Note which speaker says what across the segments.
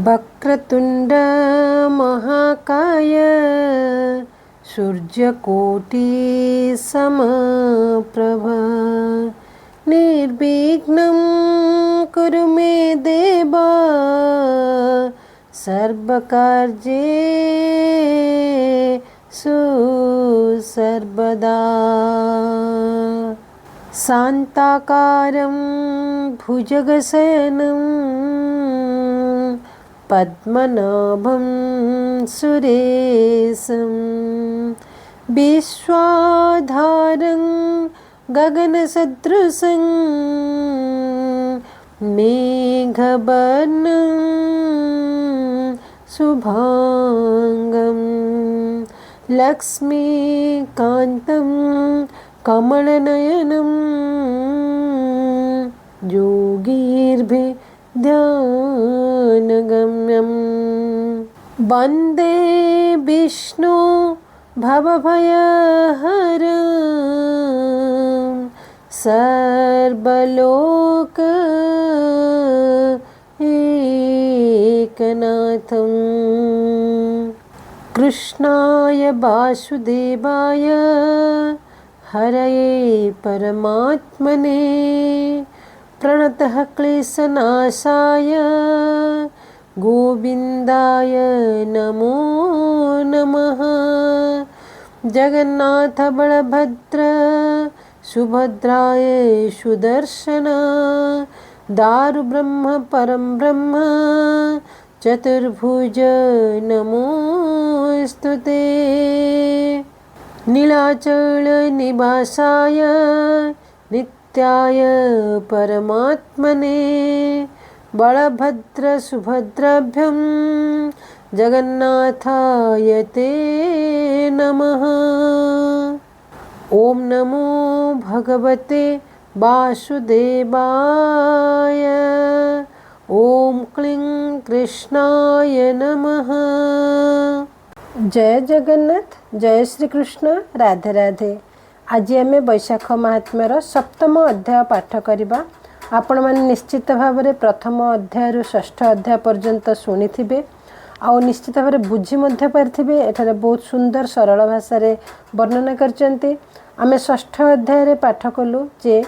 Speaker 1: वक्रतुंड महाकाय सूर्यकोटि समप्रभ निर्विघ्नं कुरु मे देव सर्वकार्येषु सर्वदा। शान्ताकारं भुजगशयनं पद्मनाभं सुरेशं विश्वाधारं गगनसदृशं मेघवर्णं शुभांगं लक्ष्मीकान्तं कमलनयनं योगीर्भिर्ध्यानगम्यं वन्दे विष्णु भवभयहरं सर्वलोक एकनाथं कृष्णाय वासुदेवाय हरये परमात्मने प्रणतः क्लेशनाशाय गोविन्दाय नमो नमः। जगन्नाथ बलभद्र सुभद्राय सुदर्शन दारुब्रह्म परं ब्रह्म चतुर्भुज नमोस्तुते। नीलाचल निवासाय नित्याय परमात्मने बलभद्र सुभद्राभ्यां जगन्नाथाय ते नमः। ओम नमो भगवते वासुदेवाय। ओम क्लीं कृष्णाय नमः। जय जगन्नाथ, जय श्री कृष्ण, राधे राधे। आज आम वैशाख महात्म्यर सप्तम अध्याय पाठ करवा। आपण मैंने निश्चित भाव में प्रथम अध्याय षष्ठ अध्याय पर्यंत शुणी आउ निश्चित भाव में बुझी पारे। एठारे बहुत सुंदर सरल भाषा वर्णना करचंती। आमे षष्ठ अध्याय पाठ कलु जे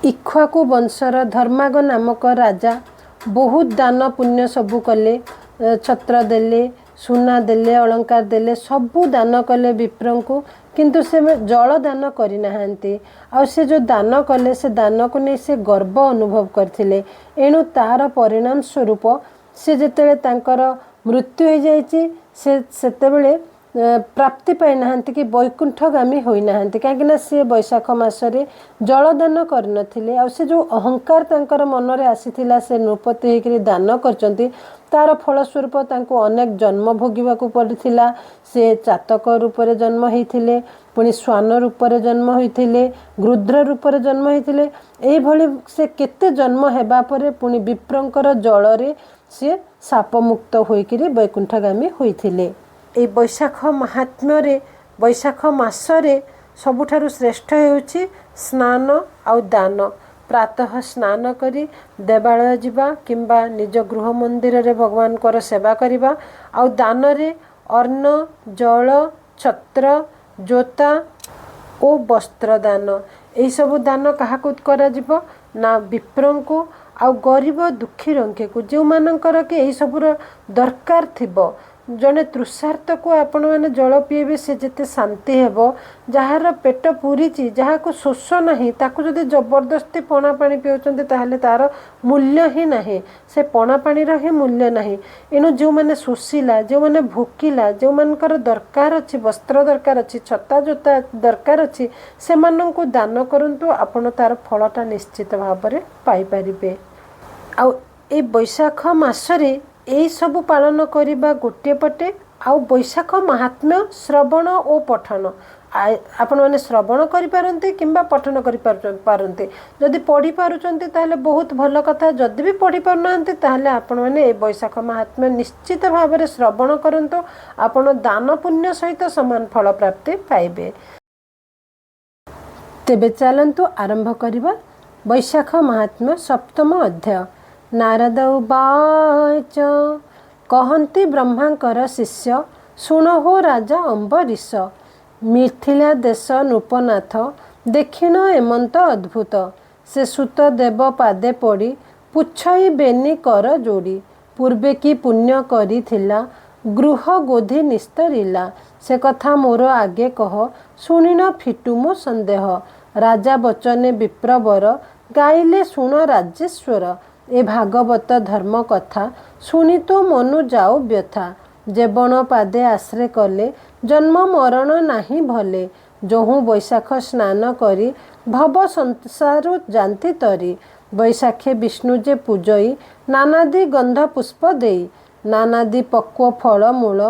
Speaker 1: इक्ष्वाकु वंशर धर्माग नामक राजा बहुत दान पुण्य सबू कले। छत्र देले, सुना देले, अलंकार देले, सबू दान कले विप्र को, किंतु से जल दान करिनाहांती। आ से जो दान कले से दान को नहीं से गर्व अनुभव करथिले। एणु तार परिणाम स्वरूप से जेतेबेले तांकर मृत्यु हो जाइछि से सेतेबेले प्राप्ति पाई नाहांती कि वैकुंठगामी होई नाहांती। कहीं सी वैशाख मासरे जलदान करनथिले। आ से जो अहंकार तांकर मनरे आसीथिला से नृपति होकर दान करचंती, तार फलस्वरूप तांको अनेक जन्म भोगिबाकू पड़िथिला। से चातक रूपरे जन्म होइथिले, पुणी श्वान रूपरे जन्म होइथिले, गृध्र रूपरे जन्म होइथिले। एई भली से केते जन्म हेबा परे पुणी विप्रंकर जलरे से शापमुक्त होइकरी वैकुंठगामी होइथिले। ए वैशाख महात्म्य वैशाख मासरे सबुठारु श्रेष्ठ हेउछि स्नान आउ दान। प्रातः स्नान करी देवालय जिबा किंबा निज गृह मंदिर रे भगवान कर सेवा करिबा। आउ दान रे अन्न, जल, छत्र, जोता ओ वस्त्र दान। एई सब दान काहाकू करा जिवो ना विप्रंकु आउ गरीब दुखी रंके को, जो मानकर के एई सबुर दरकार थिबो। जड़े तृषार्थ को आपण मैंने जल पीएबे से जेते शांति हेबो। जार पेट पूरीची, जहाँ को शोष नहीं, ताकू जदि जबरदस्ती पणा पानी पिउचंती ताहले तार मूल्य ही नहीं। से पणा पानी ही मूल्य नहीं। एणु जो मैंने शोषिला, जो मैंने भोकिला, जो मानकर दरकार अच्छी, वस्त्र दरकार अच्छी, छता जोता दरकार अच्छी, से माननकु दान करंतु। आपण तार फलटा निश्चित भाव में पाई परिबे। आ ए वैशाख मासरे यही सबू पालन करवा गोटे पटे। आउ वैशाख महात्म्य श्रवण और पठन आपण मैंने श्रवण करिपारंते किंबा पठन करिपारंते। जदि पढ़ी पारुचंते ताहले बहुत भल कथा। जदि भी पढ़ी पारुनांते ताहले आपण मैंने ए वैशाख महात्म्य निश्चित भाव में श्रवण करंतो। आपण दान पुण्य सहित समान फल प्राप्ति पाइबे। तेबे चलंतु आरंभ करिबा वैशाख महात्म्य सप्तम अध्याय। नारद उवाच कहती ब्रह्मांकर शिष्य शुण हो राजा अम्बरीश। मिथिला देश नृपनाथ देखिण एमंत अद्भुत। से सुत देव पादे पड़ी पुछई बेनी कर जोड़ी। पूर्वे कि पुण्य करिथिला गृह गोधि निस्तरिला। से कथा मोर आगे कह शुणिन फिटु मो संदेह। राजा बचने विप्रवर गाइले शुण राजेश्वर। ए भागवत धर्म कथा शुणी तो मनु जाओ व्यथा। जेबण पादे आश्रे कले जन्म मरण नाही भले। जोहू बैशाख स्नान करी भव संसार जानती तरी। बैशाखे विष्णु जे पूजई नानादि गंध पुष्प देई। नानादि पक्व फल मूल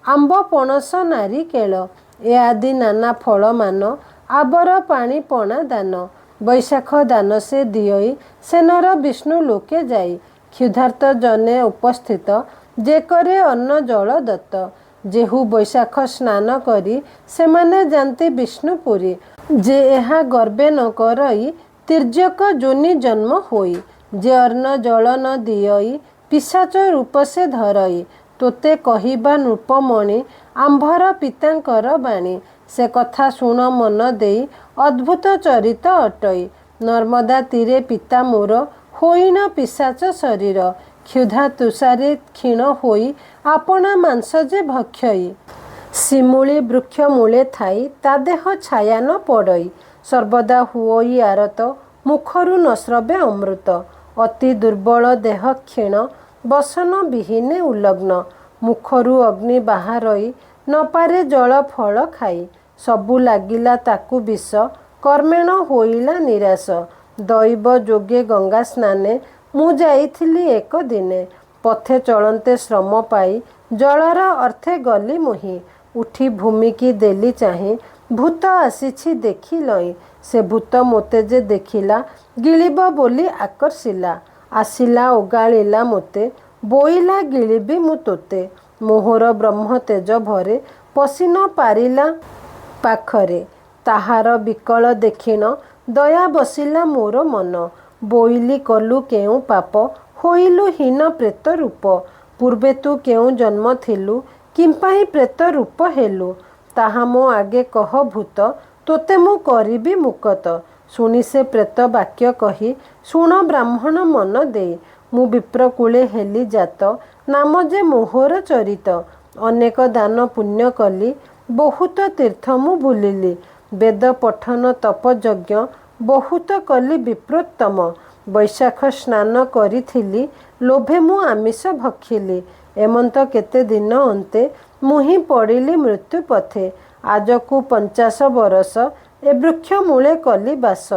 Speaker 1: आंब पणस नारिकेल। ए आदि नाना फल मान आबर पानी पणा दान। बैशाख दान से दियई से नर विष्णु लोके जाई। क्षुधार्त जने उपस्थित जे करे अन्न जल दत्त। जेहू बैशाख स्नान करी से माने जानती विष्णुपुरी। जे एहा गर्वे न करई तिर्यक जोनि जन्म होई। जे अन्न जल न दियई पिशाच रूप से धरई। तोते कहिबा नृपमणि आंभर पितांकर बाणी। से कथा शुण मन देई अद्भुत चरित अटई। नर्मदा तीरे पिता मोर होइन पिशाच शरीर। क्षुधा तुषारे क्षीण होई आपना मांस जे भक्षई। शिमूली वृक्ष मूले थाई ता देह छाया न पड़ई। सर्वदा हुई आरत मुखरु न स्रवे अमृत। अति दुर्बल देह क्षीण बसन विहीने उलग्न। मुखरु अग्नि बाहारई न पारे जल फल खाई। सबु लागिला ताकु विष कर्मेण होइला निराश। दैव जोगे गंगा स्नाने मु जाइथिली एक दिने। पथे चलते श्रम पाई जलर अर्थे गली मुही। उठी भूमि की देली चाहे भूत आसीछि देखी लई। से भूत मोते जे देखिला गिलिब बोली आकर्षिला। आसिला ओगाଳିला मोते बोइला गिलिबी मु तोते। मोहर ब्रह्म तेज भरे पशि न पारिला पाखरे। ताहार बिकल देखिन दया बसिला मोर मन। बोइली कलु केउ पाप होइलु हीन प्रेत रूप। पूर्वे तू केउ जन्म थिलु किंपाई प्रेत रूप हेलु। ताहा मो आगे कह भूत तोते मु करिबी मुकत। शुणी से प्रेत वाक्य कही शुण ब्राह्मण मन देई। मु विप्रकूले हेली जात नाम जे मोहर चरित। अनेक दान पुण्य कली बहुत तीर्थ मु भूलिली। वेद पठन तप यज्ञ बहुत कली विप्रोत्तम। बैशाख स्नान करिथिली लोभे मु आमिष भक्षिली। एमंत केते दिन अंते मुही पड़िली मृत्यु पथे। आजकु 50 बरस ए वृक्ष मूले कली बास।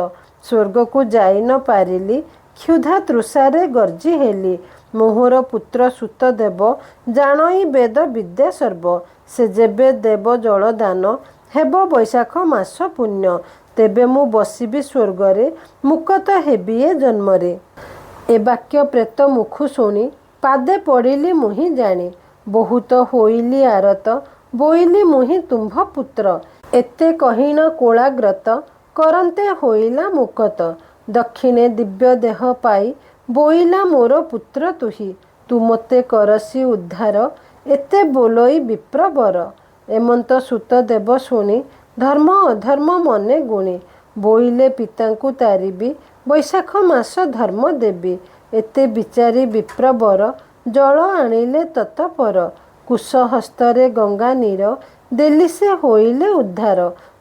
Speaker 1: स्वर्ग को जाई न पारिली क्षुधा तृषारे गर्जी हेली। मोहर पुत्र सुत देव जानई वेद विद्या सर्व। से जेबे देव जल दान हेब बैशाख मास पुण्य। तेबे मु बसिबी स्वर्गरे मुकत हेबी ए जन्मरे। ए वाक्य प्रेत मुखु शुणी पादे पड़िली मुही जानी। बहुत होइली आरत बोइली मुही तुम्भ पुत्र। एते कहिण कोलाग्रत करन्ते होइला मुकत। दक्षिणे दिव्य देह पाई बोइला मोर पुत्र तुही। तू मते करसी उद्धार एते बोलई विप्रवर। एमंत सुत देव शुणी धर्म अधर्म मने गुणी। बोइले पितांकु तारिबी बैशाख मास धर्म देबी। एते विचारी विप्रवर जल आनिले तत्पर। कुश हस्तरे गंगा नीर देली से होइले उद्धार।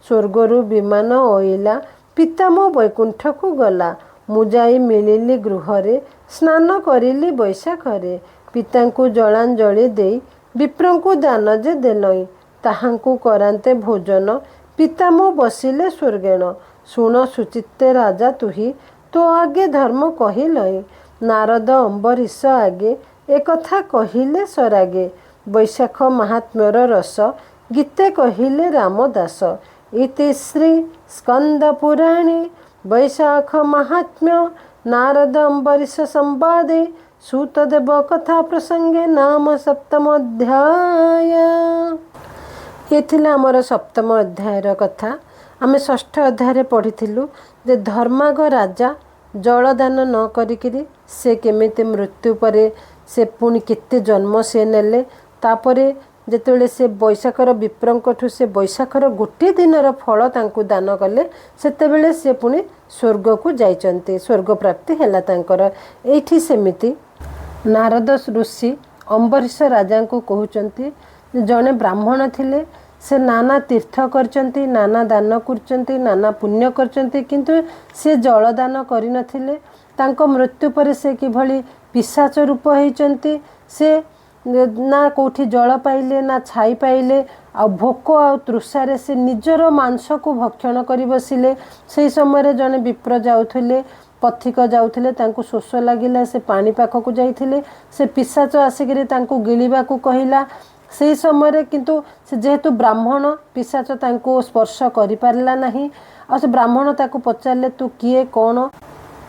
Speaker 1: स्वर्गरु विमान ओइला पिता मो वैकुंठ को गला। मु जाई मिलिली गृहरे स्नान करिली बैशाखरे। पितांकु जलांजलि देई विप्रंकु दान जे देलई। ताहांकु करान्ते भोजन पिता मो बसिले स्वर्गेण। शुण सुचित्ते राजा तुही तो आगे धर्म कहिलई। नारद अम्बरीश आगे एकथा कहिले सरागे। बैशाख महात्म्यर रस गीते कहिले रामदास। इति श्री स्कंद पुराणे बैशाख महात्म्य नारद अम्बरीश संवादे सूतदेव कथा प्रसंगे नाम सप्तम अध्याय। ये थिला आमर सप्तम अध्यायर कथा। आमे षष्ठ अध्याय पढ़िथिलु जे धर्माग राजा जलदान न करिकिरी से केमिति मृत्यु परे से पुणी केते जन्म से नेले तापरे जेतेबेले से बैशाखर विप्रंकठू से बैशाखर गोटे दिनर फल तांकु दान कले सेतेबेले से पुणी स्वर्ग को जाइचंते स्वर्ग प्राप्ति हैला तांकर। एठी सेमिति नारद ऋषि अम्बरीश राजा को कहउचंती जड़े ब्राह्मण थिले से नाना तीर्थ करचंती नाना दान करचंती नाना पुण्य करचंती किंतु से जलदान करिनथिले तांको मृत्यु पर से किभली पिशाच रूप होइचंती से ना कोठी जल पाइले ना छाई पाइले आ भोक आ तृषारे से निजर मांस को भक्षण करी बसिले। से समय जने विप्र जाउथिले पथिक जाउथिले तांको शोष लागिला से पानी पाखक जाइथिले से पिशाच आसिकरी तांको गिलिबा को कहिला। से समय किंतु से जेहेतु ब्राह्मण पिशाच तांको स्पर्श करि पारला नाही आ से ब्राह्मण ताको पचारले तू किए कौन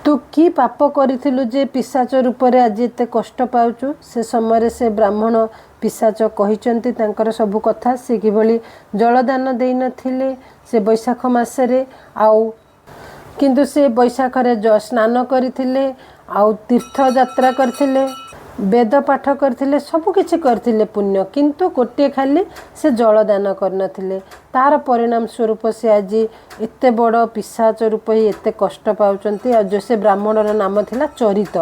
Speaker 1: तू कि पाप करिथिलु जे पिशाच रूप रे आज एते कष्ट पाउचु। से समय से ब्राह्मण पिशाच कहिचंती तांकर सबु कथा से किभली जलदान देई नथिले से बैशाख मासरे आउ किंतु से बैशाख रे स्नान करथिले आउ तीर्थ यात्रा करथिले वेद पाठ करथिले सबु किछि करथिले पुण्य किंतु गोटे खाली से जलदान करनथिले तार परिणाम स्वरूप से आज एते बड़ पिशाच रूप ही एते कष्ट पाउचंती। आ जो से ब्राह्मणर नाम थिला चरित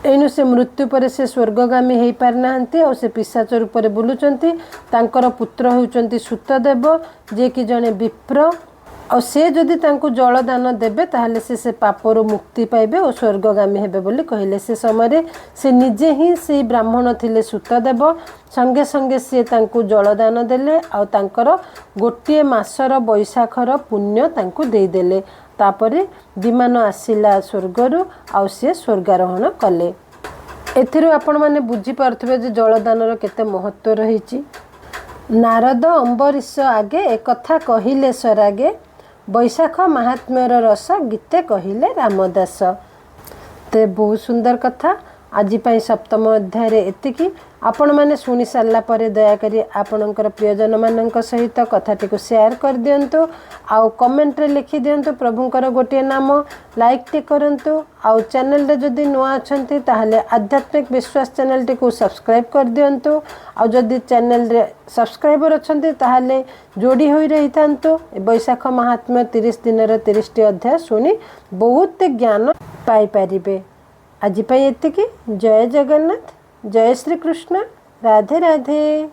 Speaker 1: एनु से मृत्यु पर से स्वर्गगामी हो पारनाहांती और से पिशाच रूप रे बुलुचंती। तांकर पुत्र होउचंती सूतदेव जे कि जने विप्र और से जदि तांको जलदान देबे ताहले से पापर मुक्ति पाइबे और स्वर्गगामी हेबे बोली कहिले। से समय से निजे ही से ब्राह्मण थिले सूतदेव संगे संगे से तांको जलदान देले और तांकर गोटे मासर बैशाखर पुण्य तांको देई देले। तापरे विमान आसिला स्वर्गरु और से स्वर्गारोहण कले। एथिरु आपण माने बुझी पारथबे जे जलदानर केते महत्व रहिछि। नारद अम्बरीश आगे एक कथा कहिले सरागे बैशाख महात्म्यर रस गीते कहिले रामदास। ते बहुत सुंदर कथा आज सप्तम अध्याय एतिकी आपण माने सुनी सारला परे दया करी आपणकर प्रियजन मानक सहित कथाटी को शेयर कर दियंतु आउ कमेंट रे लिखि दियंतु प्रभुंकर गोटे नाम लाइक टे करंतु आउ चैनल रे जदि नुआ अछंती ताहले आध्यात्मिक विश्वास चैनल टी को सब्सक्राइब कर दियंतु आउ जदि चैनल रे सब्सक्राइबर अछंती ताहले जोड़ी होई रहितांतु। बैशाख महात्म्य 30 दिन रे 30 टी अध्याय सुनी बहुत ज्ञान पाई परिबे। आज एतिकी जय जगन्नाथ जय श्री कृष्ण राधे राधे।